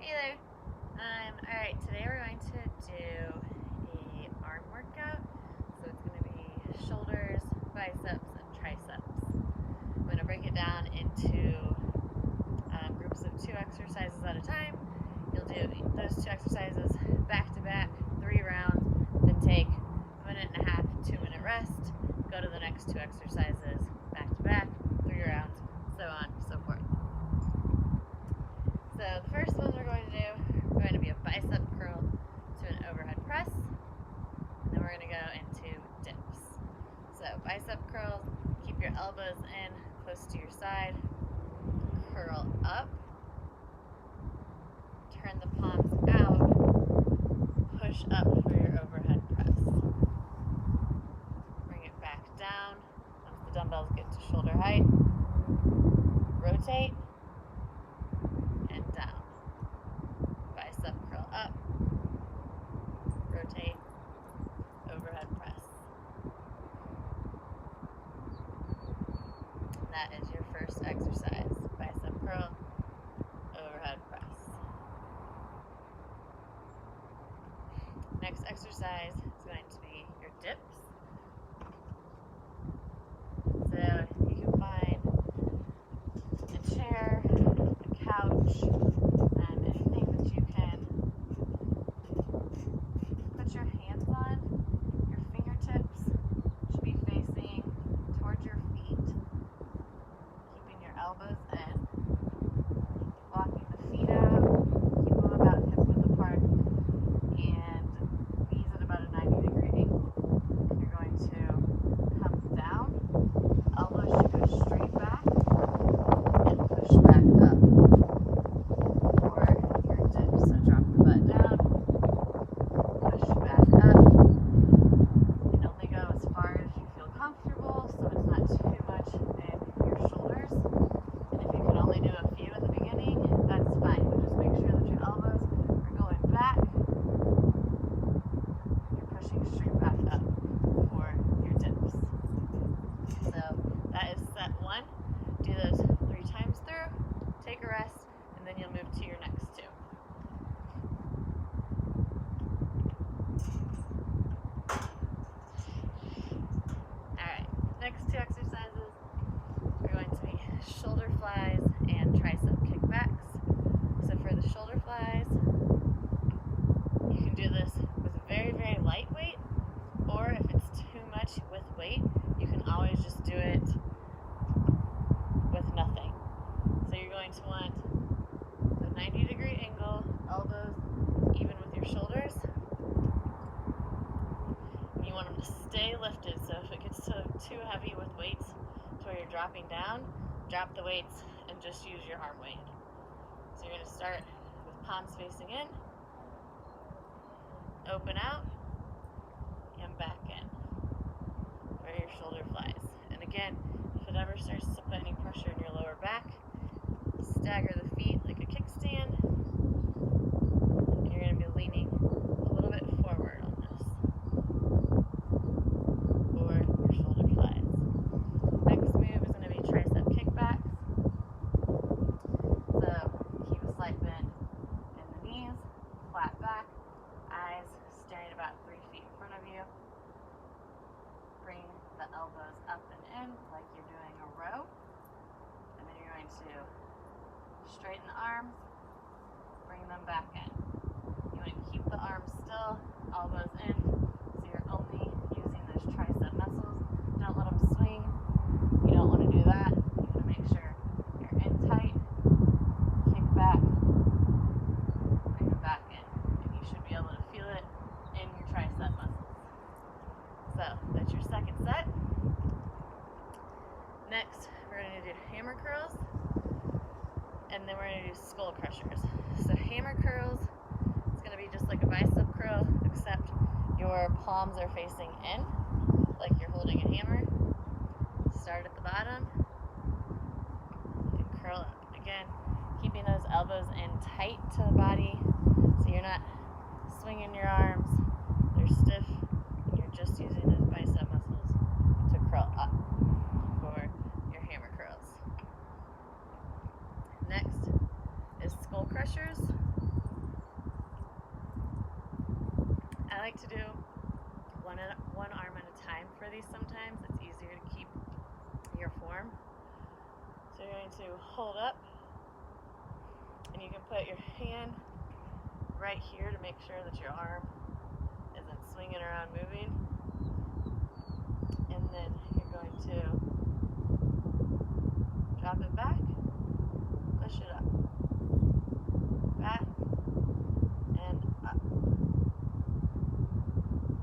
Hey there. Alright, today we're going to do a arm workout. So it's going to be shoulders, biceps, and triceps. I'm going to break it down into groups of 2 exercises at a time. You'll do those 2 exercises back to back, 3 rounds, then take a minute and a half, 2-minute rest. Go to the next 2 exercises back to back, 3 rounds, so on and so forth. So the first one we're going to do, we're going to be a bicep curl to an overhead press, and then we're going to go into dips. So bicep curls, keep your elbows in close to your side, curl up, turn the palms out, push up for your overhead press. Bring it back down once the dumbbells get to shoulder height, rotate, and down. Bicep curl up, rotate, overhead press. And that is your first exercise. Bicep curl, overhead press. Next exercise is going to be your dips. So you can find a chair, a couch, anything that you can put your hands on. Your fingertips should be facing towards your feet, keeping your elbows in, walking the feet out, keep them about hip-width apart, and knees at about a 90-degree angle. You're going to come down, elbows should go straight back, and push back up. So drop the butt down, push back up, and only go as far as you feel comfortable so it's not too much in your shoulders. And if you can only do a few in the beginning, that's fine, but just make sure that your elbows are going back. You're pushing straight back up for your dips. So that is set 1. Do those 3 times through, take a rest, and then you'll move to your next 2. Alright, next 2 exercises are going to be shoulder flies and tricep kickbacks. So for the shoulder flies, you can do this with very, very light weight, or if it's too much with weight, you can always just do it with nothing. So you're going to want a 90-degree angle, elbows even with your shoulders. You want them to stay lifted, so if it gets too heavy with weights to where you're dropping down, drop the weights and just use your arm weight. So you're going to start with palms facing in, open out, and back in for your shoulder flies. And again, if it ever starts to put any pressure in your lower back, stagger the feet like a kickstand, and you're going to be leaning a little bit forward on this for your shoulder flies. Next move is going to be tricep kickbacks. So keep a slight bend in the knees, flat back, eyes staring about 3 feet in front of you. Bring the elbows up and in like you're doing a row, and then you're going to straighten the arms, bring them back in. You want to keep the arms still, elbows in, so you're only using those tricep muscles. Don't let them swing. You don't want to do that. You want to make sure you're in tight, kick back, bring them back in, and you should be able to feel it in your tricep muscles. So that's your second set. Next, we're going to do hammer curls, and then we're going to do skull crushers. So hammer curls, it's going to be just like a bicep curl, except your palms are facing in, like you're holding a hammer. Start at the bottom, and curl up. Again, keeping those elbows in tight to the body, so you're not swinging your arms, they're stiff, and you're just using those bicep muscles to curl up for your hammer curls. Next is skull crushers. like to do one arm at a time for these sometimes. It's easier to keep your form. So you're going to hold up, and you can put your hand right here to make sure that your arm isn't swinging around moving. And then you're going to drop it back, push it up, back, and up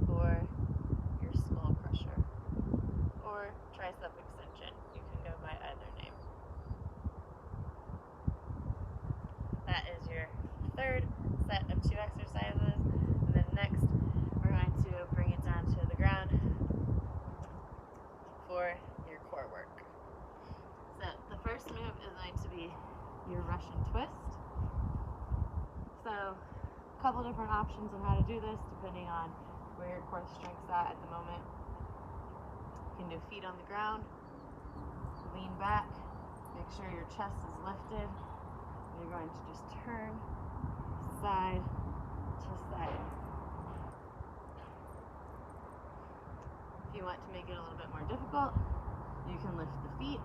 for your skull crusher or tricep extension. You can go by either name. That is your third set of 2 exercises. And then next, we're going to bring it down to the ground for your core work. So the first move is going to be your Russian twist. So a couple different options on how to do this depending on where your core strength's at the moment. You can do feet on the ground, lean back, make sure your chest is lifted. You're going to just turn side to side. If you want to make it a little bit more difficult, you can lift the feet,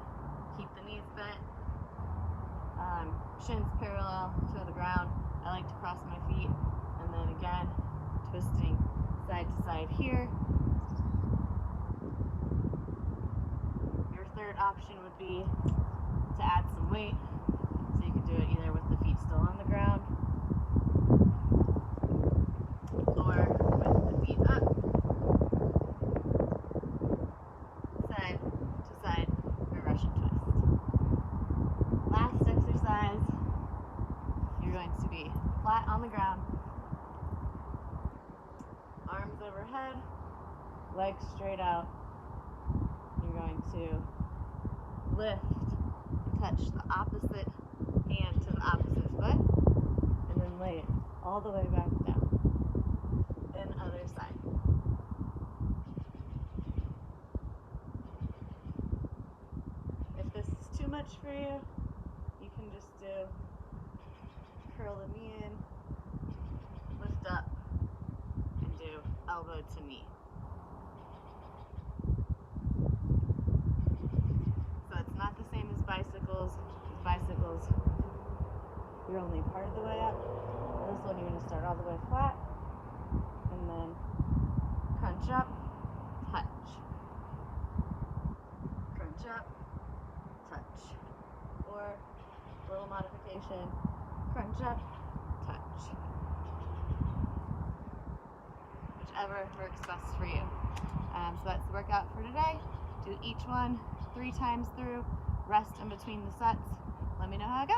keep the knees bent, shins parallel to the ground. I like to cross my feet, and then again, twisting side to side here. Your third option would be to add some weight. So you can do it either with the feet still on the ground or with the feet up, side to side, your Russian twist. Last exercise, you're going to be flat on the ground, arms overhead, legs straight out. You're going to lift and touch the opposite hand to the opposite foot, and then lay it all the way back down. And other side. If this is too much for you, you can just do curl the knee in, lift up, and do elbow to knee. So it's not the same as bicycles. Bicycles, you're only part of the way up. This one, you're going to start all the way flat, and then crunch up, touch. Crunch up, touch. Or, little modification, crunch up, touch. Whichever works best for you. So that's the workout for today. Do each one 3 times through, rest in between the sets. Let me know how it goes.